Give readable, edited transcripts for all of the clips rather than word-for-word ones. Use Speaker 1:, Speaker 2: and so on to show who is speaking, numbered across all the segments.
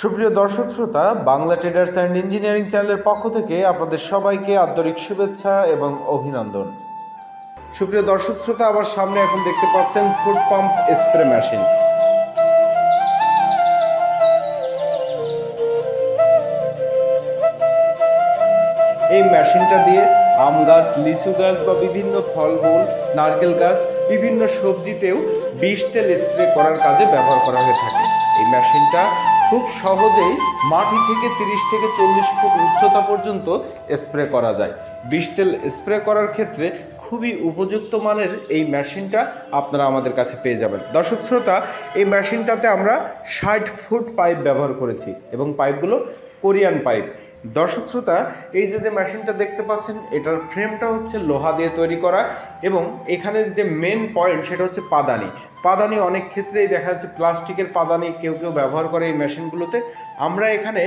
Speaker 1: সুপ্রিয় দর্শক শ্রোতা, বাংলা ট্রেডার্স অ্যান্ড ইঞ্জিনিয়ারিং চ্যানেলের পক্ষ থেকে আপনাদের সবাইকে আন্তরিক শুভেচ্ছা এবং অভিনন্দন। সুপ্রিয় দর্শক শ্রোতা, আমার সামনে এখন দেখতে পাচ্ছেন ফুড পাম্প স্প্রে মেশিন। এই মেশিনটা দিয়ে আম গাছ, লিচু গাছ বা বিভিন্ন ফলমূল, নারকেল গাছ, বিভিন্ন সবজিতেও বিষ তেল স্প্রে করার কাজে ব্যবহার করা হয়ে থাকে। এই মেশিনটা খুব সহজেই মাটি থেকে 30 থেকে 40 ফুট উচ্চতা পর্যন্ত স্প্রে করা যায়। বিষ তেল স্প্রে করার ক্ষেত্রে খুবই উপযুক্ত মানের এই মেশিনটা আপনারা আমাদের কাছে পেয়ে যাবেন। দর্শক শ্রোতা, এই মেশিনটাতে আমরা 60 ফুট পাইপ ব্যবহার করেছি এবং পাইপগুলো কোরিয়ান পাইপ। দর্শক শ্রোতা, এই যে মেশিনটা দেখতে পাচ্ছেন, এটার ফ্রেমটা হচ্ছে লোহা দিয়ে তৈরি করা এবং এখানের যে মেন পয়েন্ট সেটা হচ্ছে পাদানি। পাদানি অনেক ক্ষেত্রেই দেখা যাচ্ছে প্লাস্টিকের পাদানি কেউ ব্যবহার করে এই মেশিনগুলোতে। আমরা এখানে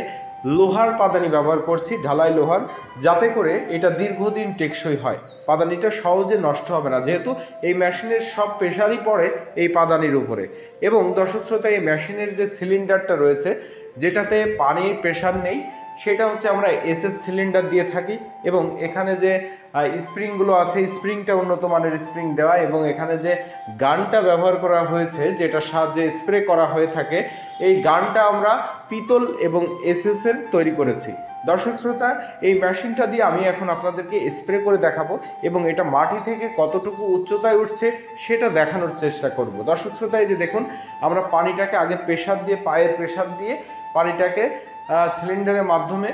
Speaker 1: লোহার পাদানি ব্যবহার করছি, ঢালাই লোহার, যাতে করে এটা দীর্ঘদিন টেকসই হয়। পাদানিটা সহজে নষ্ট হবে না, যেহেতু এই মেশিনের সব প্রেশারই পড়ে এই পাদানির উপরে। এবং দর্শক শ্রোতা, এই মেশিনের যে সিলিন্ডারটা রয়েছে, যেটাতে পানির প্রেশার নেই, সেটা হচ্ছে আমরা এসএস সিলিন্ডার দিয়ে থাকি এবং এখানে যে স্প্রিংগুলো আছে, স্প্রিংটা উন্নত মানের স্প্রিং দেওয়া এবং এখানে যে গানটা ব্যবহার করা হয়েছে, যেটার সাহায্যে স্প্রে করা হয়ে থাকে, এই গানটা আমরা পিতল এবং এসএসের তৈরি করেছি। দর্শক শ্রোতা, এই মেশিনটা দিয়ে আমি এখন আপনাদেরকে স্প্রে করে দেখাবো এবং এটা মাটি থেকে কতটুকু উচ্চতায় উঠছে সেটা দেখানোর চেষ্টা করব। দর্শক শ্রোতা, এই যে দেখুন, আমরা পানিটাকে আগে প্রেশার দিয়ে, পায়ের প্রেশার দিয়ে পানিটাকে সিলিন্ডারের মাধ্যমে,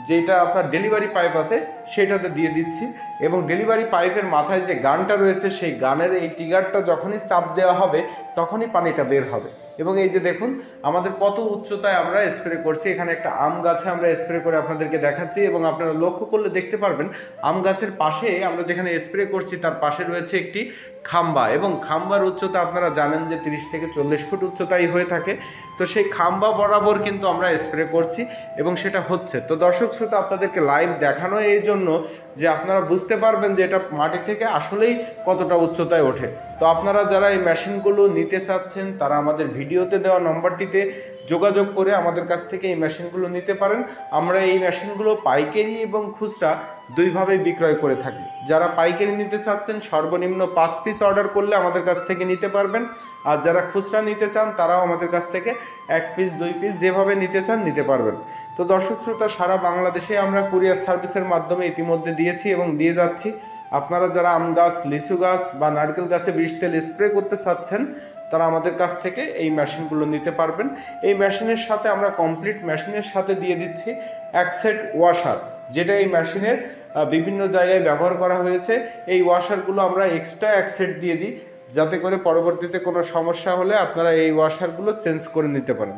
Speaker 1: যেটা আপনার ডেলিভারি পাইপ আছে সেটাতে দিয়ে দিচ্ছি এবং ডেলিভারি পাইপের মাথায় যে গানটা রয়েছে, সেই গানের এই ট্রিগারটা যখনই চাপ দেওয়া হবে তখনই পানিটা বের হবে। এবং এই যে দেখুন, আমাদের কত উচ্চতায় আমরা স্প্রে করছি। এখানে একটা আম গাছে আমরা স্প্রে করে আপনাদেরকে দেখাচ্ছি এবং আপনারা লক্ষ্য করলে দেখতে পারবেন, আম গাছের পাশে আমরা যেখানে স্প্রে করছি তার পাশে রয়েছে একটি খাম্বা এবং খাম্বার উচ্চতা আপনারা জানেন যে 30 থেকে 40 ফুট উচ্চতাই হয়ে থাকে। তো সেই খাম্বা বরাবর কিন্তু আমরা স্প্রে করছি এবং সেটা হচ্ছে। তো দর্শক শ্রোতা, আপনাদেরকে লাইভ দেখানো এই জন্য যে আপনারা বুঝতে পারবেন যে এটা মাটি থেকে আসলেই কতটা উচ্চতায় ওঠে। তো আপনারা যারা এই মেশিনগুলো নিতে চাচ্ছেন, তারা আমাদের ভিডিওতে দেওয়া নম্বরটিতে যোগাযোগ করে আমাদের কাছ থেকে এই মেশিনগুলো নিতে পারেন। আমরা এই মেশিনগুলো পাইকারি এবং খুচরা দুইভাবে বিক্রয় করে থাকি। যারা পাইকারি নিতে চাচ্ছেন, সর্বনিম্ন 5 পিস অর্ডার করলে আমাদের কাছ থেকে নিতে পারবেন, আর যারা খুচরা নিতে চান তারাও আমাদের কাছ থেকে 1 পিস 2 পিস যেভাবে নিতে চান নিতে পারবেন। তো দর্শক শ্রোতা, সারা বাংলাদেশে আমরা কুরিয়ার সার্ভিসের মাধ্যমে ইতিমধ্যে দিয়েছি এবং দিয়ে যাচ্ছি। আপনারা যারা আম গাছ, লিচু গাছ বা নারকেল গাছে বিষ তেল স্প্রে করতে চাচ্ছেন, তারা আমাদের কাছ থেকে এই মেশিনগুলো নিতে পারবেন। এই মেশিনের সাথে আমরা কমপ্লিট মেশিনের সাথে দিয়ে দিচ্ছি 1 সেট ওয়াশার, যেটা এই মেশিনের বিভিন্ন জায়গায় ব্যবহার করা হয়েছে। এই ওয়াশারগুলো আমরা এক্সট্রা 1 সেট দিয়ে দিই, যাতে করে পরবর্তীতে কোনো সমস্যা হলে আপনারা এই ওয়াশারগুলো চেঞ্জ করে নিতে পারেন।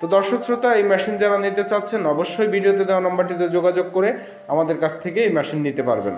Speaker 1: তো দর্শক শ্রোতা, এই মেশিন যারা নিতে চাচ্ছেন, অবশ্যই ভিডিওতে দেওয়া নম্বরটিতে যোগাযোগ করে আমাদের কাছ থেকে এই মেশিন নিতে পারবেন।